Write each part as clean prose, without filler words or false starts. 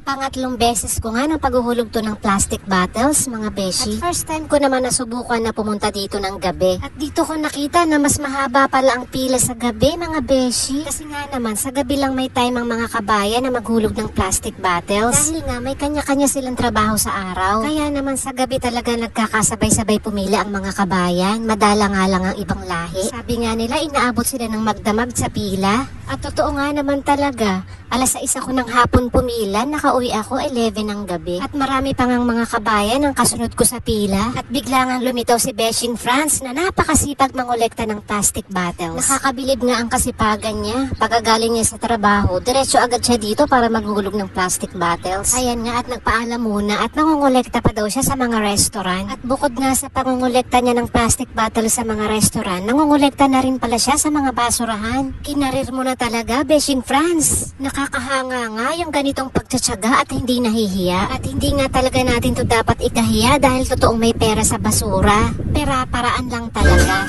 Pangatlong beses ko nga ng paghuhulog to ng plastic bottles, mga beshi. At first time ko naman nasubukan na pumunta dito ng gabi. At dito ko nakita na mas mahaba pala ang pila sa gabi, mga beshi. Kasi nga naman, sa gabi lang may time ang mga kabayan na maghulog ng plastic bottles. Dahil nga may kanya-kanya silang trabaho sa araw. Kaya naman sa gabi talaga nagkakasabay-sabay pumila ang mga kabayan. Madala nga lang ang ibang lahi. Sabi nga nila, inaabot sila ng magdamag sa pila. At totoo nga naman talaga, alas 6 ako ng hapon pumila, nakauwi ako 11 ng gabi. At marami pang ang mga kabayan ang kasunod ko sa pila. At bigla nga lumitaw si Beshing France na napakasipag mangolekta ng plastic bottles. Nakakabilib nga ang kasipagan niya. Pagkagaling niya sa trabaho, diretso agad siya dito para maghulog ng plastic bottles. Ayan nga at nagpaalam muna at mangongolekta pa daw siya sa mga restaurant. At bukod nga sa pangongolekta niya ng plastic bottles sa mga restaurant, nangongolekta na rin pala siya sa mga basurahan. Kinarir mo na talaga, Beshing France. Nakakahanga nga yung ganitong pagtsatsaga at hindi nahihiya. At hindi nga talaga natin to dapat ikahiya dahil totoong may pera sa basura. Pera-paraan lang talaga.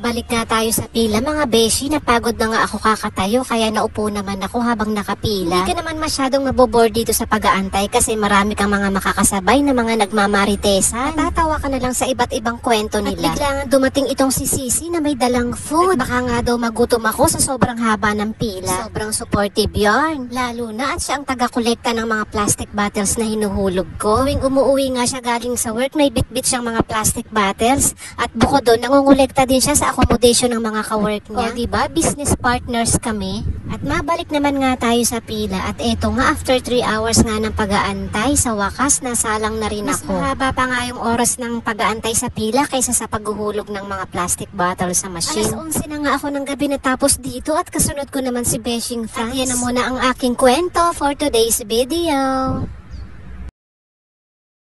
Balik nga tayo sa pila, mga beshi. Napagod na nga ako kakatayo kaya naupo naman ako habang nakapila. Hindi ka naman masyadong mabobore dito sa pag-aantay kasi marami kang mga makakasabay na mga nagmamaritesan. Natatawa ka na lang sa iba't ibang kwento nila. At bigla nga dumating itong si Sisi na may dalang food. Baka nga daw magutom ako sa sobrang haba ng pila. Sobrang supportive yarn. Lalo na at siya ang taga-kolekta ng mga plastic bottles na hinuhulog ko. Tuwing umuwi nga siya galing sa work, may bit-bit siyang mga plastic bottles. At bukod doon, nangungulekta din siya sa accommodation ng mga kawork niya. O diba, business partners kami. At mabalik naman nga tayo sa pila. At eto nga, after 3 hours nga ng pag-aantay, sa wakas, nasalang na rin ako. Mas mahaba pa nga yung oras ng pag-aantay sa pila kaysa sa paghuhulog ng mga plastic bottles sa machine. Alas 11 na nga ako ng gabi natapos dito at kasunod ko naman si Beshing France. At yan na muna ang aking kwento for today's video.